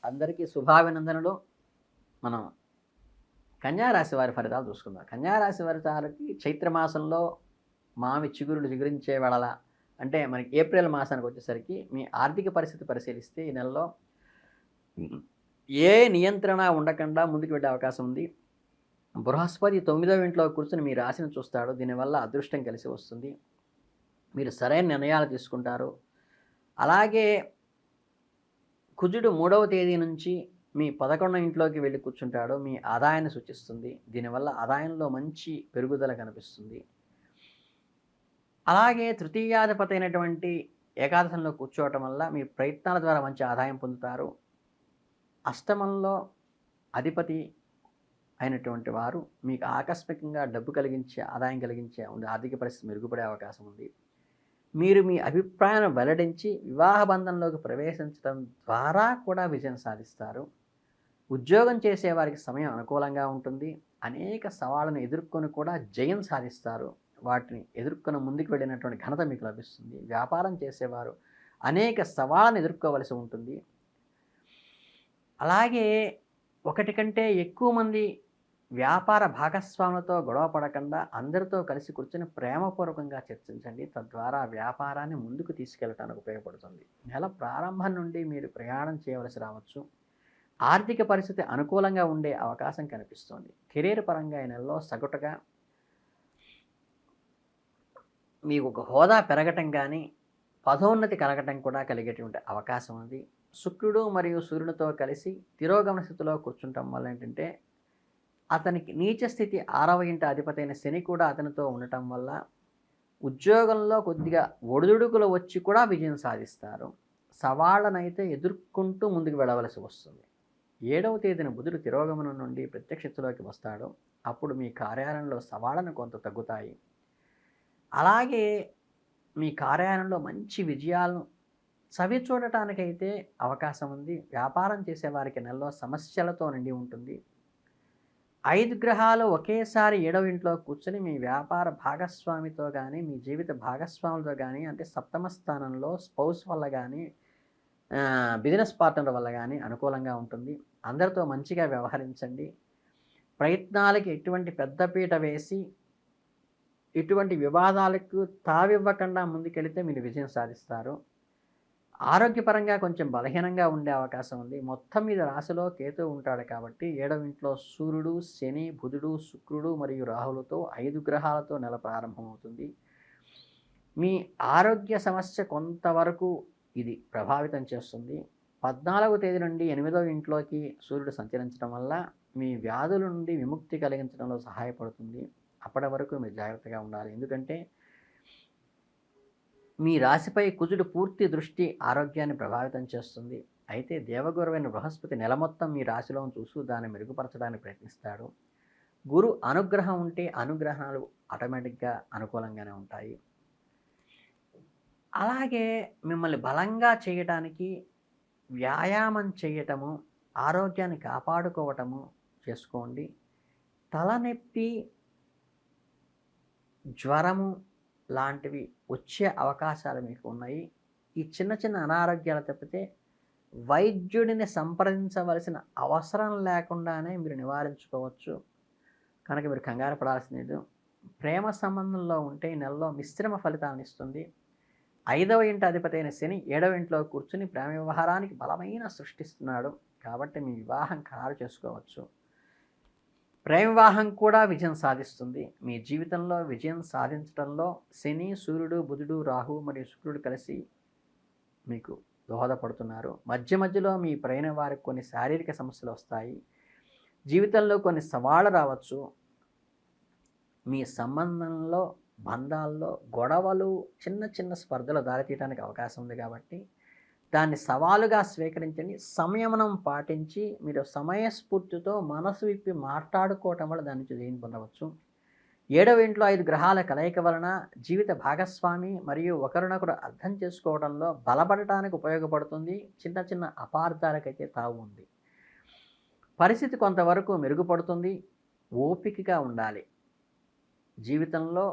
అందరికీ శుభాభినందనలు. మనం కన్యారాశి వారి ఫలితాలు చూసుకుందాం. కన్యారాశి వారికి చైత్రమాసంలో మామి చిగురులు చిగురించే వేళల అంటే మనకి ఏప్రిల్ మాసానికి వచ్చేసరికి మీ ఆర్థిక పరిస్థితి పరిశీలిస్తే ఈ నెలలో ఏ నియంత్రణ ఉండకుండా ముందుకు వెళ్ళే అవకాశం ఉంది. బృహస్పతి 9వ ఇంట్లో కూర్చొని మీ రాశిని చూస్తాడు. దీనివల్ల అదృష్టం కలిసి వస్తుంది. మీరు సరైన నిర్ణయాలు తీసుకుంటారు. అలాగే కుజుడు 3వ తేదీ నుంచి మీ 11వ ఇంట్లోకి వెళ్ళి కూర్చుంటాడు. మీ ఆదాయాన్ని సూచిస్తుంది. దీనివల్ల ఆదాయంలో మంచి పెరుగుదల కనిపిస్తుంది. అలాగే తృతీయాధిపతి అయినటువంటి ఏకాదశంలో కూర్చోవటం వల్ల మీ ప్రయత్నాల ద్వారా మంచి ఆదాయం పొందుతారు. అష్టమంలో అధిపతి అయినటువంటి వారు మీకు ఆకస్మికంగా డబ్బు కలిగించే ఆదాయం కలిగించే ఆర్థిక పరిస్థితి మెరుగుపడే అవకాశం ఉంది. మీరు మీ అభిప్రాయాన్ని వెల్లడించి వివాహ బంధంలోకి ప్రవేశించడం ద్వారా కూడా విజయం సాధిస్తారు. ఉద్యోగం చేసే వారికి సమయం అనుకూలంగా ఉంటుంది. అనేక సవాళ్ళను ఎదుర్కొని కూడా జయం సాధిస్తారు. వాటిని ఎదుర్కొని ముందుకు వెళ్ళినటువంటి ఘనత మీకు లభిస్తుంది. వ్యాపారం చేసేవారు అనేక సవాళ్ళను ఎదుర్కోవలసి ఉంటుంది. అలాగే ఒకటి కంటే ఎక్కువ మంది వ్యాపార భాగస్వాములతో గొడవ పడకుండా అందరితో కలిసి కూర్చొని ప్రేమపూర్వకంగా చర్చించండి. తద్వారా వ్యాపారాన్ని ముందుకు తీసుకెళ్ళడానికి ఉపయోగపడుతుంది. నెల ప్రారంభం నుండి మీరు ప్రయాణం చేయవలసి రావచ్చు. ఆర్థిక పరిస్థితి అనుకూలంగా ఉండే అవకాశం కనిపిస్తుంది. కెరీర్ పరంగా ఈ నెలలో సగటుగా మీకు ఒక హోదా పెరగటం కానీ పదోన్నతి కలగటం కూడా కలిగేటువంటి అవకాశం ఉంది. శుక్రుడు మరియు సూర్యునితో కలిసి తిరోగమన స్థితిలో కూర్చుంటం వల్ల ఏంటంటే అతనికి నీచ స్థితి 6వ ఇంట అధిపతి అయిన శని కూడా అతనితో ఉండటం వల్ల ఉద్యోగంలో కొద్దిగా ఒడిదుడుకులు వచ్చి కూడా విజయం సాధిస్తారు. సవాళ్ళనైతే ఎదుర్కొంటూ ముందుకు వెళ్ళవలసి వస్తుంది. 7వ తేదీన బుధుడు తిరోగమనం నుండి ప్రత్యక్ష స్థితిలోకి వస్తాడు. అప్పుడు మీ కార్యాలయంలో సవాళ్ళను కొంత తగ్గుతాయి. అలాగే మీ కార్యాలయంలో మంచి విజయాలను చవి చూడటానికైతే అవకాశం ఉంది. వ్యాపారం చేసేవారికి నెలలో సమస్యలతో నిండి ఉంటుంది. 5 గ్రహాలు ఒకేసారి 7వ ఇంట్లో కూర్చొని మీ వ్యాపార భాగస్వామితో కానీ మీ జీవిత భాగస్వాములతో కానీ అంటే సప్తమ స్థానంలో స్పౌస్ వల్ల కానీ బిజినెస్ పార్ట్నర్ వల్ల కానీ అనుకూలంగా ఉంటుంది. అందరితో మంచిగా వ్యవహరించండి. ప్రయత్నాలకి ఎటువంటి పెద్దపీట వేసి ఇటువంటి వివాదాలకు తావివ్వకుండా ముందుకెళితే మీరు విజయం సాధిస్తారు. ఆరోగ్యపరంగా కొంచెం బలహీనంగా ఉండే అవకాశం ఉంది. మొత్తం మీద రాశిలో కేతు ఉంటాడు కాబట్టి 7వ ఇంట్లో సూర్యుడు, శని, బుధుడు, శుక్రుడు మరియు రాహులతో 5 గ్రహాలతో నెల ప్రారంభమవుతుంది. మీ ఆరోగ్య సమస్య కొంతవరకు ఇది ప్రభావితం చేస్తుంది. 14వ తేదీ నుండి 8వ ఇంట్లోకి సూర్యుడు సంచరించడం వల్ల మీ వ్యాధుల నుండి విముక్తి కలిగించడంలో సహాయపడుతుంది. అప్పటి వరకు మీరు జాగ్రత్తగా ఉండాలి. ఎందుకంటే మీ రాశిపై కుజుడు పూర్తి దృష్టి ఆరోగ్యాన్ని ప్రభావితం చేస్తుంది. అయితే దేవగురువైన బృహస్పతి నెల మొత్తం మీ రాశిలో చూస్తూ దాన్ని మెరుగుపరచడానికి ప్రయత్నిస్తాడు. గురు అనుగ్రహం ఉంటే అనుగ్రహాలు ఆటోమేటిక్గా అనుకూలంగానే ఉంటాయి. అలాగే మిమ్మల్ని బలంగా చేయడానికి వ్యాయామం చేయటము, ఆరోగ్యాన్ని కాపాడుకోవటము చేసుకోండి. తలనొప్పి, జ్వరము లాంటివి వచ్చే అవకాశాలు మీకు ఉన్నాయి. ఈ చిన్న చిన్న అనారోగ్యాలు తప్పితే వైద్యుడిని సంప్రదించవలసిన అవసరం లేకుండానే మీరు నివారించుకోవచ్చు. కనుక మీరు కంగారు పడాల్సింది. ప్రేమ సంబంధంలో ఉంటే ఈ నెలలో మిశ్రమ ఫలితాలను ఇస్తుంది. 5వ ఇంటి అధిపతి అయిన శని 7వ ఇంట్లో కూర్చుని ప్రేమ వ్యవహారానికి బలమైన సృష్టిస్తున్నాడు. కాబట్టి మీ వివాహం ఖరారు చేసుకోవచ్చు. ప్రేమ వివాహం కూడా విజయం సాధిస్తుంది. మీ జీవితంలో విజయం సాధించడంలో శని, సూర్యుడు, బుధుడు, రాహు మరియు శుక్రుడు కలిసి మీకు దోహదపడుతున్నారు. మధ్య మధ్యలో మీ ప్రయాణ వారికి కొన్ని శారీరక సమస్యలు వస్తాయి. జీవితంలో కొన్ని సవాళ్ళు రావచ్చు. మీ సంబంధంలో బంధాల్లో గొడవలు, చిన్న చిన్న స్పర్ధలు దారితీయడానికి అవకాశం ఉంది. కాబట్టి దాన్ని సవాలుగా స్వీకరించండి. సంయమనం పాటించి మీరు సమయస్ఫూర్తితో మనసు విప్పి మాట్లాడుకోవటం వల్ల దాని నుంచి జయం పొందవచ్చు. 7వ ఇంట్లో 5 గ్రహాల కలయిక వలన జీవిత భాగస్వామి మరియు ఒకరినొకరు అర్థం చేసుకోవడంలో బలపడటానికి ఉపయోగపడుతుంది. చిన్న చిన్న అపార్థాలకైతే తావు ఉంది. పరిస్థితి కొంతవరకు మెరుగుపడుతుంది. ఓపికగా ఉండాలి. జీవితంలో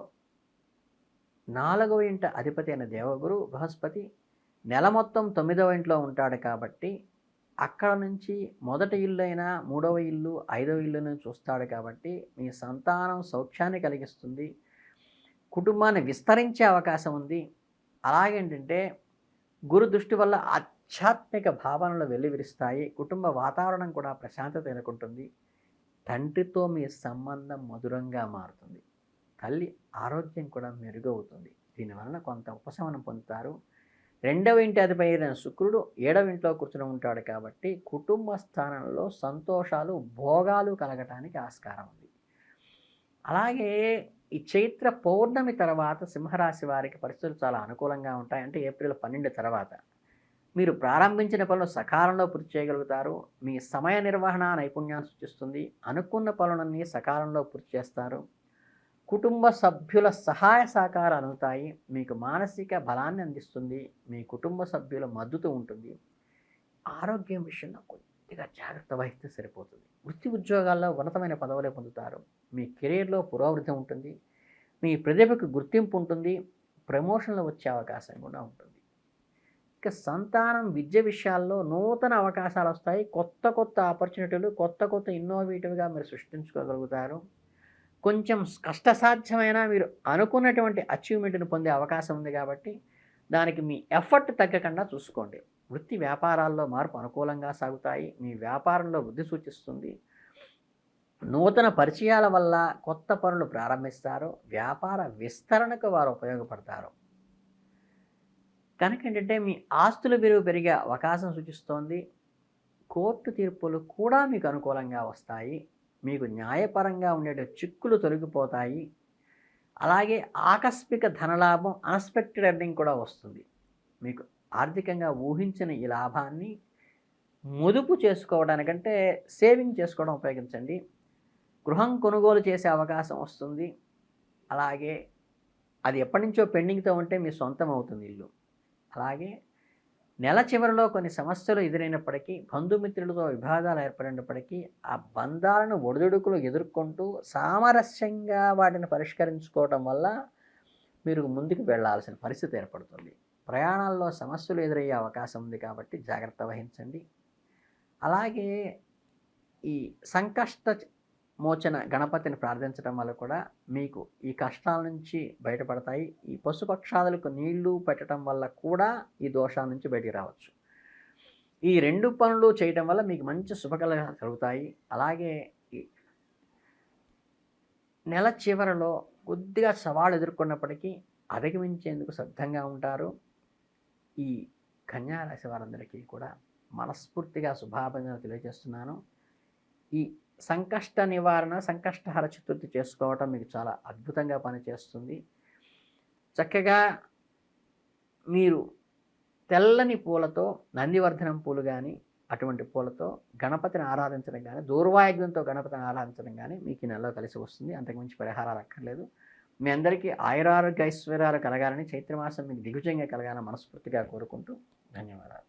4వ ఇంట అధిపతి అయిన దేవగురు బృహస్పతి నెల మొత్తం 9వ ఇంట్లో ఉంటాడు. కాబట్టి అక్కడ నుంచి మొదటి ఇల్లు అయినా, మూడవ ఇల్లు, ఐదవ ఇల్లుని చూస్తాడు కాబట్టి మీ సంతానం సౌఖ్యాన్ని కలిగిస్తుంది. కుటుంబాన్ని విస్తరించే అవకాశం ఉంది. అలాగేంటంటే గురు దృష్టి వల్ల ఆధ్యాత్మిక భావనలు వెల్లివిరుస్తాయి. కుటుంబ వాతావరణం కూడా ప్రశాంతత నెలకొంటుంది. తండ్రితో మీ సంబంధం మధురంగా మారుతుంది. తల్లి ఆరోగ్యం కూడా మెరుగవుతుంది. దీనివలన కొంత ఉపశమనం పొందుతారు. రెండవ ఇంటి అధిపైన శుక్రుడు 7వ ఇంట్లో కూర్చుని ఉంటాడు కాబట్టి కుటుంబ స్థానంలో సంతోషాలు, భోగాలు కలగటానికి ఆస్కారం ఉంది. అలాగే ఈ చైత్ర పౌర్ణమి తర్వాత సింహరాశి వారికి పరిస్థితులు చాలా అనుకూలంగా ఉంటాయి. అంటే ఏప్రిల్ 12 తర్వాత మీరు ప్రారంభించిన పనులు సకాలంలో పూర్తి చేయగలుగుతారు. మీ సమయ నిర్వహణ నైపుణ్యాన్ని సూచిస్తుంది. అనుకున్న పనులన్నీ సకాలంలో పూర్తి చేస్తారు. కుటుంబ సభ్యుల సహాయ సహకారాలు అందుతాయి. మీకు మానసిక బలాన్ని అందిస్తుంది. మీ కుటుంబ సభ్యుల మద్దతు ఉంటుంది. ఆరోగ్యం విషయంలో కొద్దిగా జాగ్రత్త వహిస్తే సరిపోతుంది. వృత్తి ఉద్యోగాల్లో ఉన్నతమైన పదవులే పొందుతారు. మీ కెరీర్లో పురోభివృద్ధి ఉంటుంది. మీ ప్రతిభకు గుర్తింపు ఉంటుంది. ప్రమోషన్లు వచ్చే అవకాశం కూడా ఉంటుంది. ఇక సంతానం విద్య విషయాల్లో నూతన అవకాశాలు వస్తాయి. కొత్త కొత్త ఆపర్చునిటీలు, కొత్త కొత్త ఇన్నోవేటివ్గా మీరు సృష్టించుకోగలుగుతారు. కొంచెం కష్టసాధ్యమైన మీరు అనుకున్నటువంటి అచీవ్మెంట్ని పొందే అవకాశం ఉంది కాబట్టి దానికి మీ ఎఫర్ట్ తగ్గకుండా చూసుకోండి. వృత్తి వ్యాపారాల్లో మార్పు అనుకూలంగా సాగుతాయి. మీ వ్యాపారంలో వృద్ధి సూచిస్తుంది. నూతన పరిచయాల వల్ల కొత్త పనులు ప్రారంభిస్తారు. వ్యాపార విస్తరణకు వారు ఉపయోగపడతారు. కనుక ఏంటంటే మీ ఆస్తుల విలువ పెరిగే అవకాశం సూచిస్తోంది. కోర్టు తీర్పులు కూడా మీకు అనుకూలంగా వస్తాయి. మీకు న్యాయపరంగా ఉండే చిక్కులు తొలగిపోతాయి. అలాగే ఆకస్మిక ధనలాభం, అన్ఎక్స్పెక్టెడ్ ఎర్నింగ్ కూడా వస్తుంది. మీకు ఆర్థికంగా ఊహించిన ఈ లాభాన్ని పొదుపు చేసుకోవడానికంటే సేవింగ్ చేసుకోవడం ఉపయోగించండి. గృహం కొనుగోలు చేసే అవకాశం వస్తుంది. అలాగే అది ఎప్పటి నుంచో పెండింగ్తో ఉంటే మీ సొంతం అవుతుంది ఇల్లు. అలాగే నెల చివరిలో కొన్ని సమస్యలు ఎదురైనప్పటికీ, బంధుమిత్రులతో విభేదాలు ఏర్పడినప్పటికీ ఆ బంధాలను ఒడిదుడుకులు ఎదుర్కొంటూ సామరస్యంగా వాటిని పరిష్కరించుకోవటం వల్ల మీరు ముందుకు వెళ్ళాల్సిన పరిస్థితి ఏర్పడుతుంది. ప్రయాణాల్లో సమస్యలు ఎదురయ్యే అవకాశం ఉంది కాబట్టి జాగ్రత్త వహించండి. అలాగే ఈ సంకష్ట మోచన గణపతిని ప్రార్థించడం వల్ల కూడా మీకు ఈ కష్టాల నుంచి బయటపడతాయి. ఈ పశుపక్షాదులకు నీళ్లు పెట్టడం వల్ల కూడా ఈ దోషాల నుంచి బయటికి రావచ్చు. ఈ 2 పనులు చేయడం వల్ల మీకు మంచి శుభకళలు కలుగుతాయి. అలాగే ఈ నెల చివరలో కొద్దిగా సవాళ్ళు ఎదుర్కొన్నప్పటికీ అధిగమించేందుకు సిద్ధంగా ఉంటారు. ఈ కన్యా రాశి వారందరికీ కూడా మనస్ఫూర్తిగా శుభాభినందనలు తెలియజేస్తున్నాను. ఈ సంకష్ట నివారణ, సంకష్టహర చతుర్థి చేసుకోవటం మీకు చాలా అద్భుతంగా పనిచేస్తుంది. చక్కగా మీరు తెల్లని పూలతో, నందివర్ధనం పూలు కానీ అటువంటి పూలతో గణపతిని ఆరాధించడం కానీ, దూర్వాయుధంతో గణపతిని ఆరాధించడం కానీ మీకు ఈ నెలలో కలిసి వస్తుంది. అంతకుమించి పరిహారాలు అక్కర్లేదు. మీ అందరికీ ఆయురారోగ్య ఐశ్వర్యాలు కలగాలని, చైత్రమాసం మీకు దిగ్విజయంగా కలగాలని మనస్ఫూర్తిగా కోరుకుంటూ ధన్యవాదాలు.